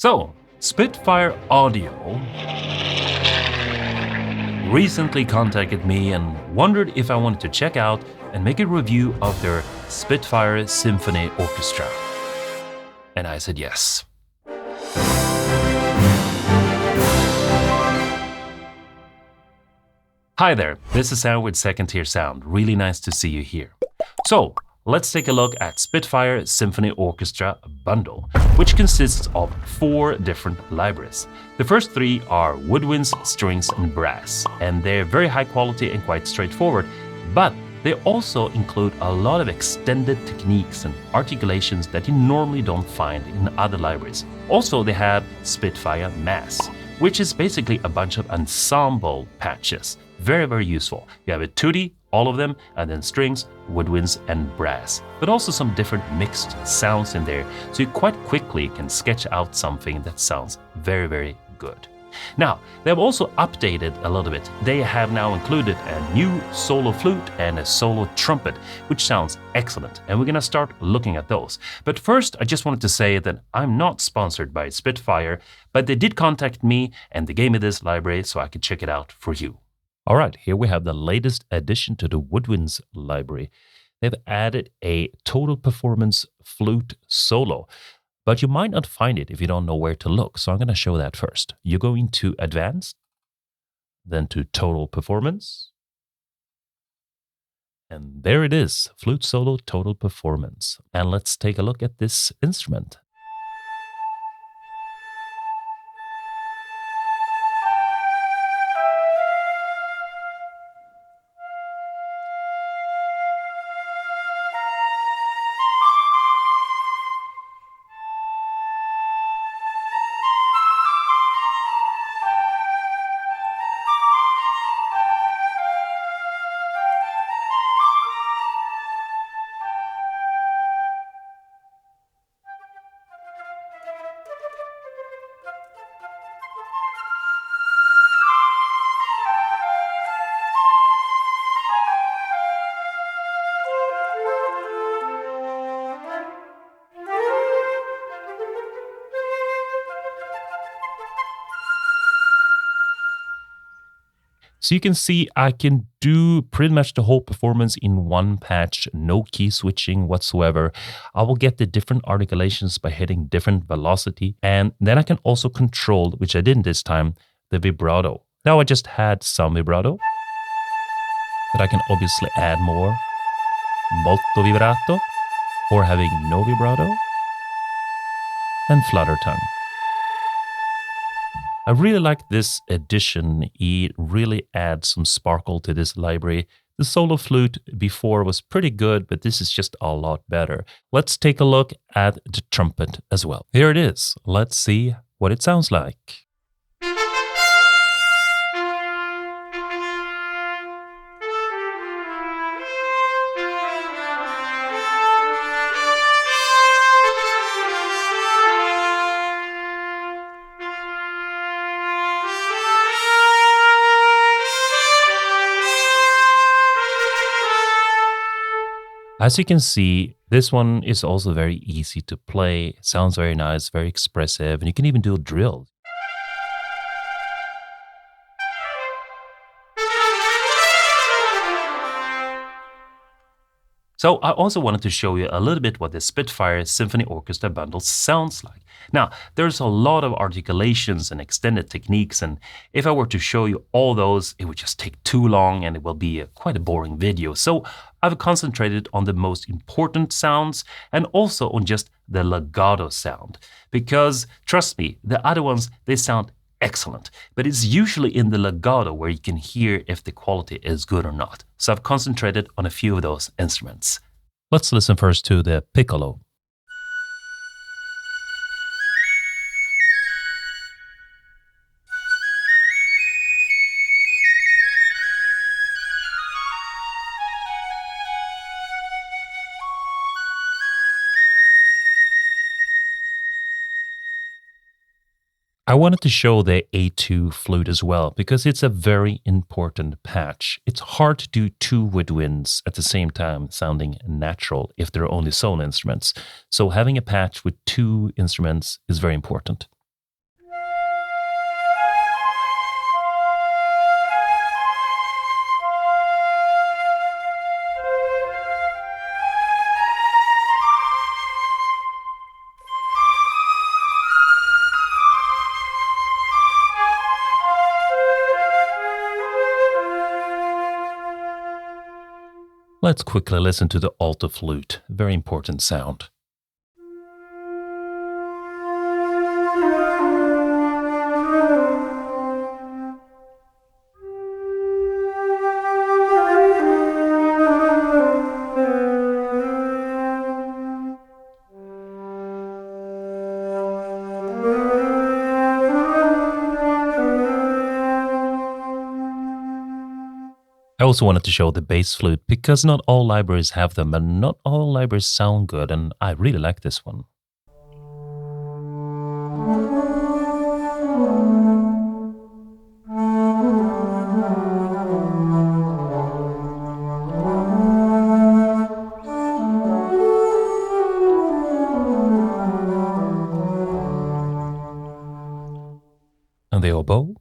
So, Spitfire Audio recently contacted me and wondered if I wanted to check out and make a review of their Spitfire Symphony Orchestra. And I said yes. Hi there, this is Sam with Second Tier Sound. Really nice to see you here. So, let's take a look at Spitfire Symphony Orchestra Bundle, which consists of 4 different libraries. The first 3 are woodwinds, strings, and brass, and they're very high quality and quite straightforward, but they also include a lot of extended techniques and articulations that you normally don't find in other libraries. Also, they have Spitfire Masse, which is basically a bunch of ensemble patches. Very, very useful. You have a tutti, all of them, and then strings, woodwinds, and brass. But also some different mixed sounds in there, so you quite quickly can sketch out something that sounds very, very good. Now, they have also updated a little bit. They have now included a new solo flute and a solo trumpet, which sounds excellent, and we're gonna start looking at those. But first, I just wanted to say that I'm not sponsored by Spitfire, but they did contact me and they gave me this library so I could check it out for you. All right, here we have the latest addition to the Woodwinds library. They've added a total performance flute solo, but you might not find it if you don't know where to look. So I'm going to show that first. You go into Advanced, then to Total Performance. And there it is, Flute Solo Total Performance. And let's take a look at this instrument. So you can see I can do pretty much the whole performance in one patch, no key switching whatsoever. I will get the different articulations by hitting different velocity, and then I can also control, which I didn't this time, the vibrato. Now I just had some vibrato, but I can obviously add more, molto vibrato, or having no vibrato, and flutter tongue. I really like this addition. It really adds some sparkle to this library. The solo flute before was pretty good, but this is just a lot better. Let's take a look at the trumpet as well. Here it is. Let's see what it sounds like. As you can see, this one is also very easy to play. It sounds very nice, very expressive, and you can even do a drill. So I also wanted to show you a little bit what the Spitfire Symphony Orchestra Bundle sounds like. Now, there's a lot of articulations and extended techniques, and if I were to show you all those, it would just take too long and it will be quite a boring video. So I've concentrated on the most important sounds and also on just the legato sound. Because, trust me, the other ones, they sound excellent, but it's usually in the legato where you can hear if the quality is good or not. So I've concentrated on a few of those instruments. Let's listen first to the piccolo. I wanted to show the A2 flute as well because it's a very important patch. It's hard to do 2 woodwinds at the same time sounding natural if they're only solo instruments. So having a patch with 2 instruments is very important. Let's quickly listen to the alto flute, very important sound. I also wanted to show the bass flute because not all libraries have them and not all libraries sound good, and I really like this one. And the oboe.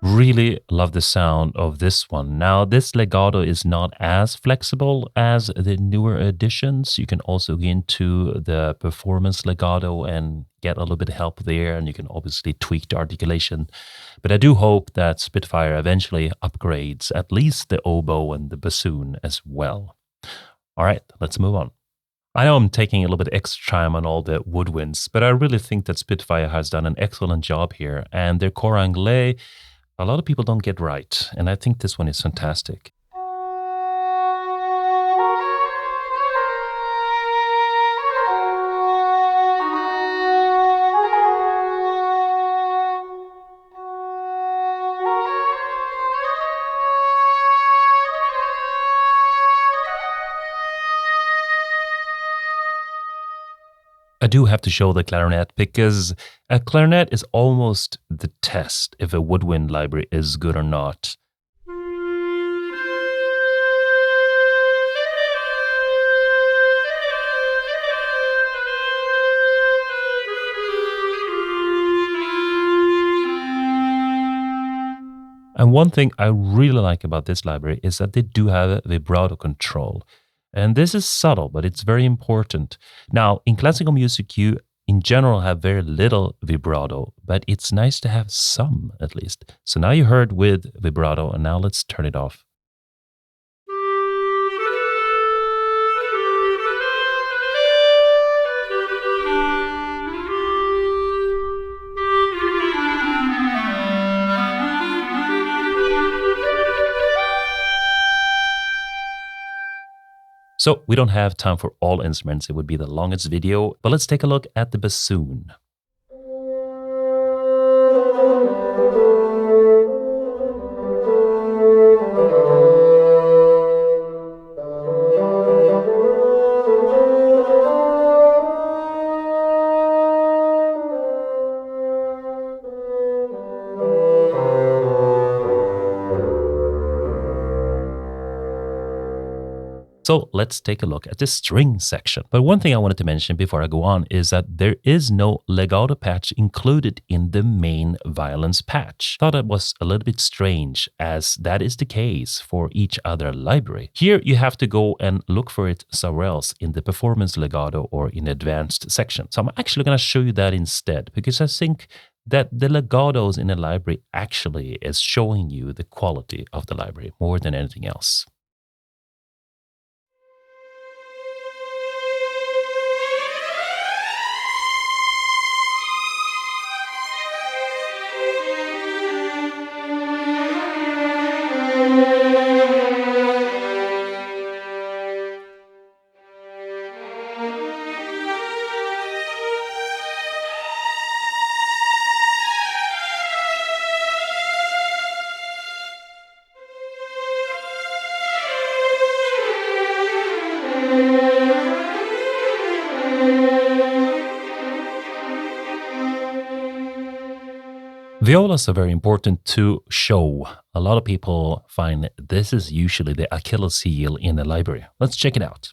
Really love the sound of this one. Now, this legato is not as flexible as the newer editions. You can also get into the performance legato and get a little bit of help there, and you can obviously tweak the articulation. But I do hope that Spitfire eventually upgrades at least the oboe and the bassoon as well. All right, let's move on. I know I'm taking a little bit extra time on all the woodwinds, but I really think that Spitfire has done an excellent job here, and their cor anglais, a lot of people don't get right, and I think this one is fantastic. I do have to show the clarinet because a clarinet is almost the test if a woodwind library is good or not. And one thing I really like about this library is that they do have a vibrato control. And this is subtle, but it's very important. Now, in classical music, you in general have very little vibrato, but it's nice to have some at least. So now you heard with vibrato, and now let's turn it off. So we don't have time for all instruments. It would be the longest video, but let's take a look at the bassoon. So let's take a look at the string section. But one thing I wanted to mention before I go on is that there is no legato patch included in the main violins patch. Thought it was a little bit strange, as that is the case for each other library. Here you have to go and look for it somewhere else in the performance legato or in advanced section. So I'm actually going to show you that instead, because I think that the legatos in a library actually is showing you the quality of the library more than anything else. Violas are very important to show. A lot of people find this is usually the Achilles heel in a library. Let's check it out.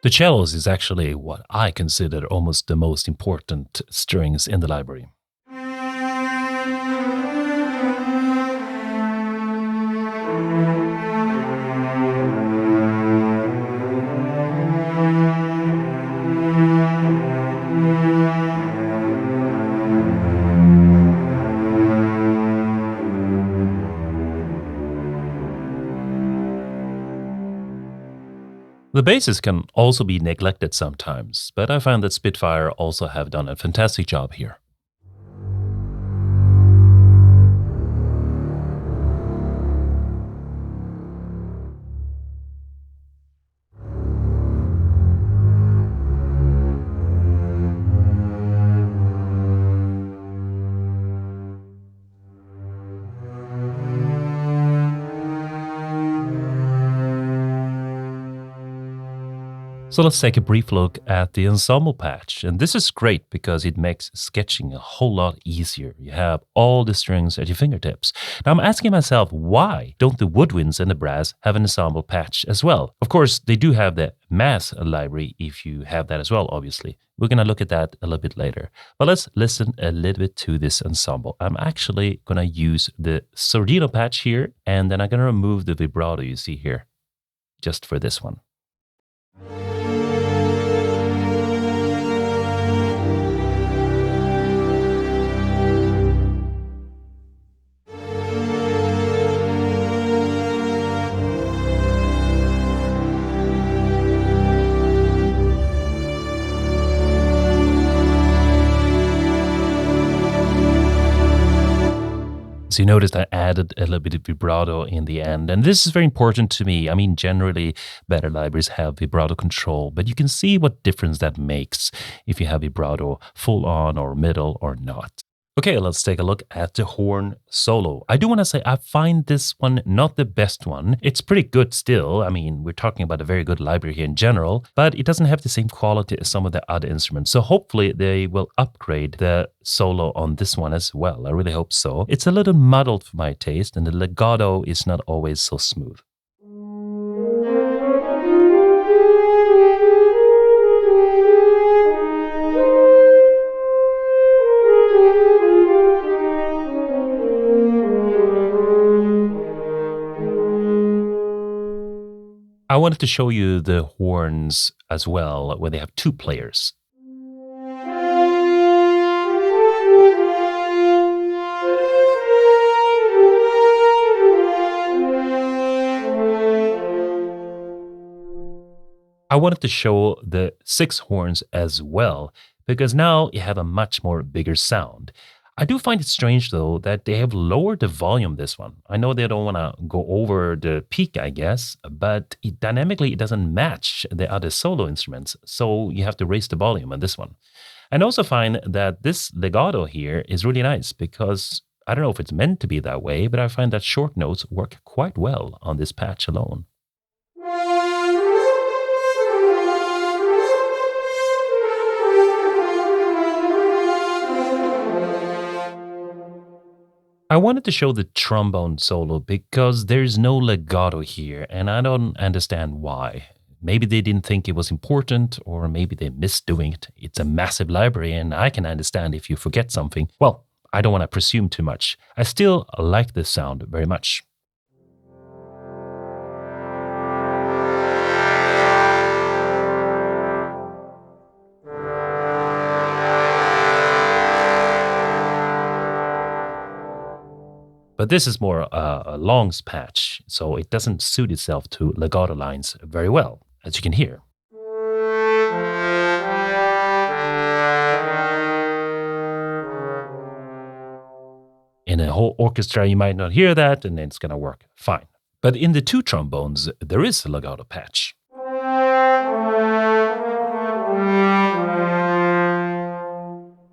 The cellos is actually what I consider almost the most important strings in the library. The basses can also be neglected sometimes, but I find that Spitfire also have done a fantastic job here. So let's take a brief look at the ensemble patch. And this is great because it makes sketching a whole lot easier. You have all the strings at your fingertips. Now I'm asking myself, why don't the Woodwinds and the brass have an ensemble patch as well? Of course, they do have the Masse library if you have that as well, obviously. We're going to look at that a little bit later. But let's listen a little bit to this ensemble. I'm actually going to use the Sordino patch here, and then I'm going to remove the vibrato you see here, just for this one. So you noticed I added a little bit of vibrato in the end, and this is very important to me. I mean, generally, better libraries have vibrato control, but you can see what difference that makes if you have vibrato full on or middle or not. Okay, let's take a look at the horn solo. I do want to say I find this one not the best one. It's pretty good still. I mean, we're talking about a very good library here in general, but it doesn't have the same quality as some of the other instruments. So hopefully they will upgrade the solo on this one as well. I really hope so. It's a little muddled for my taste, and the legato is not always so smooth. I wanted to show you the horns as well, where they have two players. I wanted to show the 6 horns as well, because now you have a much more bigger sound. I do find it strange, though, that they have lowered the volume this one. I know they don't want to go over the peak, I guess, but dynamically it doesn't match the other solo instruments, so you have to raise the volume on this one. And I also find that this legato here is really nice because I don't know if it's meant to be that way, but I find that short notes work quite well on this patch alone. I wanted to show the trombone solo because there's no legato here, and I don't understand why. Maybe they didn't think it was important, or maybe they missed doing it. It's a massive library, and I can understand if you forget something. Well, I don't want to presume too much. I still like this sound very much. But this is more a longs patch, so it doesn't suit itself to legato lines very well, as you can hear. In a whole orchestra, you might not hear that, and it's going to work fine. But in the 2 trombones, there is a legato patch.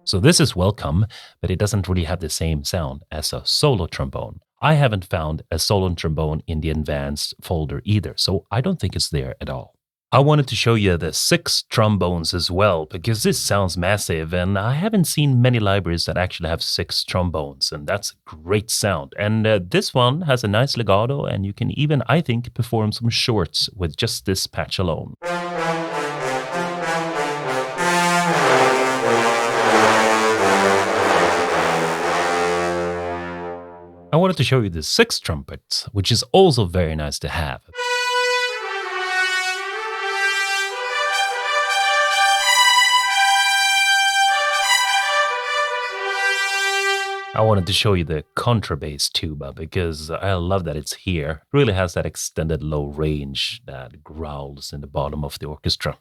So this is welcome, but it doesn't really have the same sound as a solo trombone. I haven't found a solo trombone in the advanced folder either, so I don't think it's there at all. I wanted to show you the 6 trombones as well, because this sounds massive, and I haven't seen many libraries that actually have 6 trombones, and that's a great sound. And this one has a nice legato, and you can even, I think, perform some shorts with just this patch alone. I wanted to show you the 6th trumpet, which is also very nice to have. I wanted to show you the contrabass tuba because I love that it's here. It really has that extended low range that growls in the bottom of the orchestra.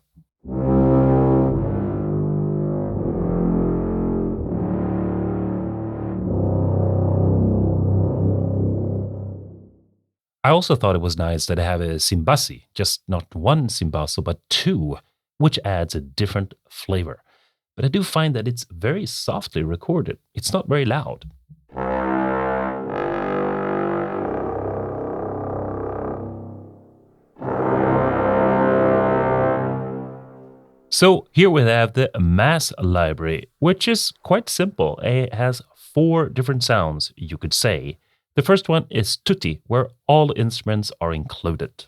I also thought it was nice that I have a cymbassi, just not one cymbasso, but 2, which adds a different flavor. But I do find that it's very softly recorded. It's not very loud. So here we have the Masse library, which is quite simple. It has 4 different sounds, you could say. The first one is tutti, where all instruments are included.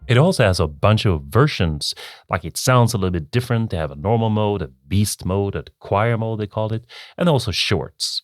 It also has a bunch of versions, like it sounds a little bit different. They have a normal mode, a beast mode, a choir mode they call it, and also shorts.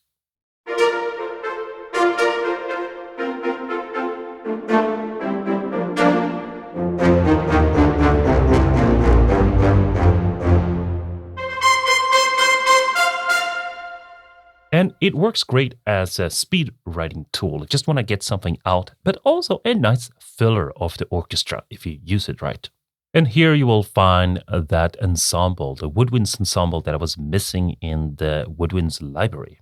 And it works great as a speed writing tool. Just want to get something out, but also a nice filler of the orchestra if you use it right. And here you will find that ensemble, the Woodwinds ensemble that I was missing in the Woodwinds library.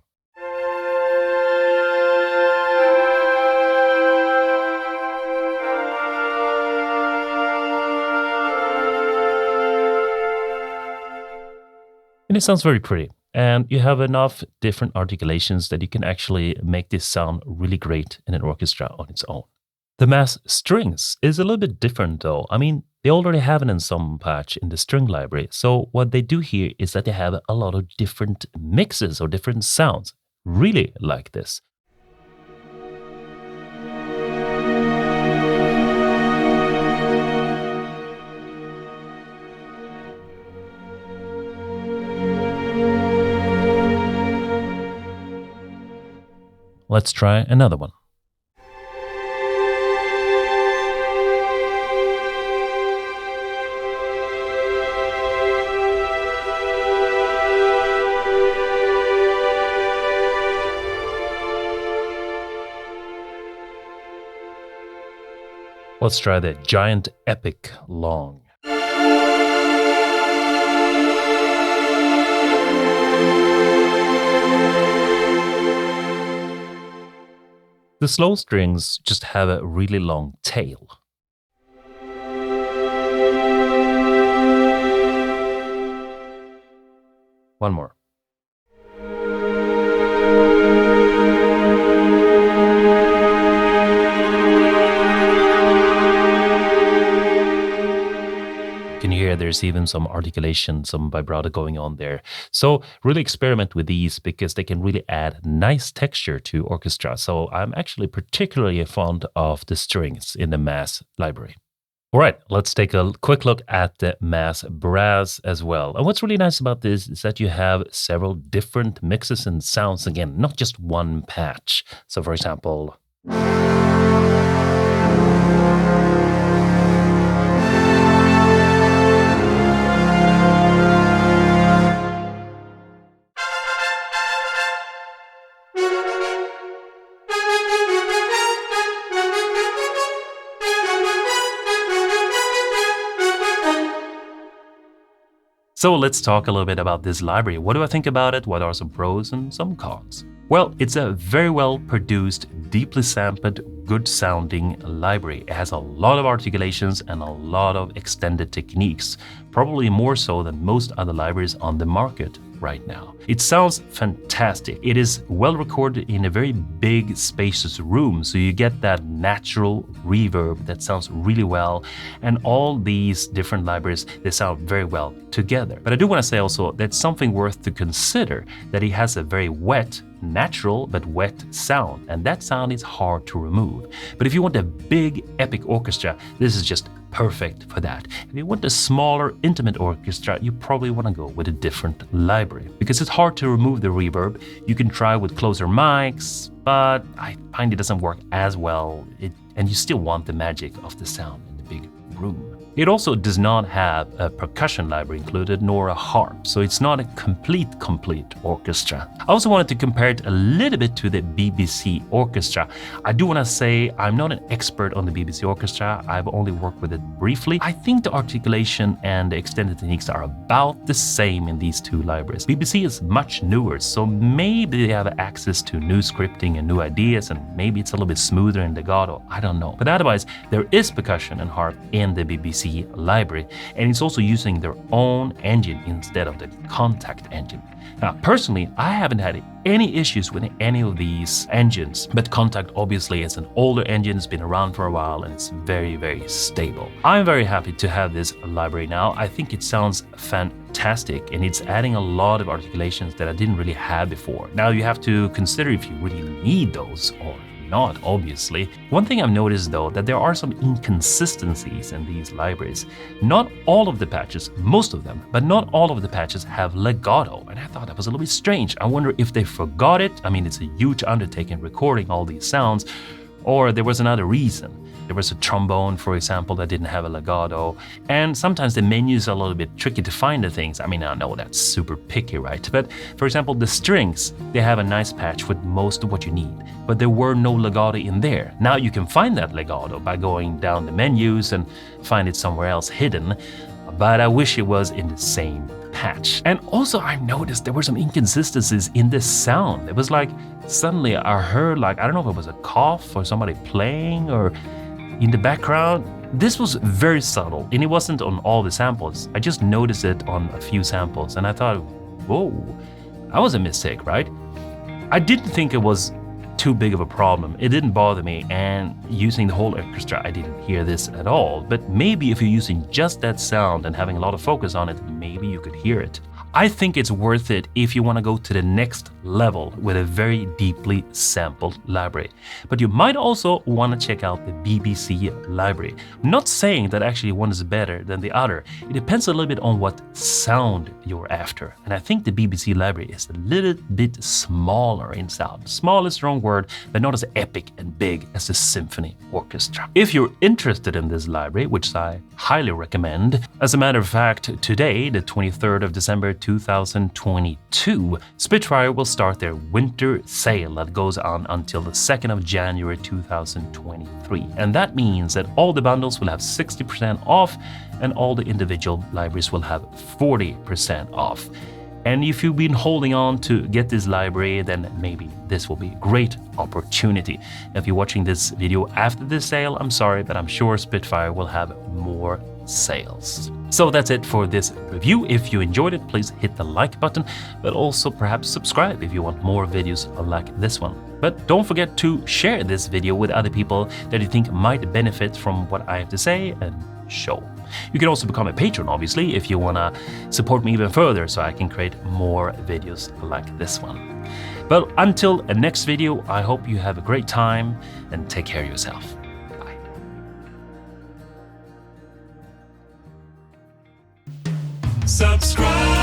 And it sounds very pretty. And you have enough different articulations that you can actually make this sound really great in an orchestra on its own. The Masse strings is a little bit different though. I mean, they already have an ensemble patch in the string library. So what they do here is that they have a lot of different mixes or different sounds. Really like this. Let's try another one. Let's try the giant epic long. The slow strings just have a really long tail. One more. You can hear there's even some articulation, some vibrato going on there. So really experiment with these because they can really add nice texture to orchestra. So I'm actually particularly fond of the strings in the Masse library. All right, let's take a quick look at the Masse brass as well. And what's really nice about this is that you have several different mixes and sounds again, not just one patch. So for example, so let's talk a little bit about this library. What do I think about it? What are some pros and some cons? Well, it's a very well produced, deeply sampled, good sounding library. It has a lot of articulations and a lot of extended techniques, probably more so than most other libraries on the market right now. It sounds fantastic. It is well recorded in a very big, spacious room, so you get that natural reverb that sounds really well. And all these different libraries, they sound very well together. But I do want to say also that's something worth to consider, that it has a very wet, natural but wet sound, and that sound is hard to remove. But if you want a big epic orchestra, this is just perfect for that. If you want a smaller, intimate orchestra, you probably want to go with a different library because it's hard to remove the reverb. You can try with closer mics, but I find it doesn't work as well, and you still want the magic of the sound in the big room. It also does not have a percussion library included, nor a harp, so it's not a complete orchestra. I also wanted to compare it a little bit to the BBC Orchestra. I do want to say I'm not an expert on the BBC Orchestra, I've only worked with it briefly. I think the articulation and the extended techniques are about the same in these two libraries. BBC is much newer, so maybe they have access to new scripting and new ideas, and maybe it's a little bit smoother in legato, I don't know. But otherwise, there is percussion and harp in the BBC library, and it's also using their own engine instead of the Contact engine. Now, personally, I haven't had any issues with any of these engines, but Contact obviously is an older engine, it's been around for a while, and it's very stable. I'm very happy to have this library now. I think it sounds fantastic, and it's adding a lot of articulations that I didn't really have before. Now, you have to consider if you really need those or not, obviously. One thing I've noticed though, that there are some inconsistencies in these libraries. Not all of the patches, most of them, but not all of the patches have legato, and I thought that was a little bit strange. I wonder if they forgot it. I mean, it's a huge undertaking recording all these sounds, or there was another reason. There was a trombone, for example, that didn't have a legato, and sometimes the menus are a little bit tricky to find the things. I mean, I know that's super picky, right? But for example, the strings, they have a nice patch with most of what you need, but there were no legato in there. Now you can find that legato by going down the menus and find it somewhere else hidden, but I wish it was in the same patch. And also I noticed there were some inconsistencies in the sound. It was like suddenly I heard, like, I don't know if it was a cough or somebody playing or in the background. This was very subtle, and it wasn't on all the samples. I just noticed it on a few samples, and I thought, whoa, that was a mistake, right? I didn't think it was too big of a problem. It didn't bother me, and using the whole orchestra, I didn't hear this at all. But maybe if you're using just that sound and having a lot of focus on it, maybe you could hear it. I think it's worth it if you want to go to the next level with a very deeply sampled library. But you might also want to check out the BBC library. I'm not saying that actually one is better than the other. It depends a little bit on what sound you're after. And I think the BBC library is a little bit smaller in sound. Small is the wrong word, but not as epic and big as the Symphony Orchestra. If you're interested in this library, which I highly recommend, as a matter of fact, today, the 23rd of December 2022, Spitfire will start their winter sale that goes on until the 2nd of January 2023. And that means that all the bundles will have 60% off and all the individual libraries will have 40% off. And if you've been holding on to get this library, then maybe this will be a great opportunity. If you're watching this video after the sale, I'm sorry, but I'm sure Spitfire will have more sales. So that's it for this review. If you enjoyed it, please hit the like button, but also perhaps subscribe if you want more videos like this one. But don't forget to share this video with other people that you think might benefit from what I have to say and show. You can also become a patron, obviously, if you want to support me even further so I can create more videos like this one. But until the next video, I hope you have a great time and take care of yourself. Bye. Subscribe.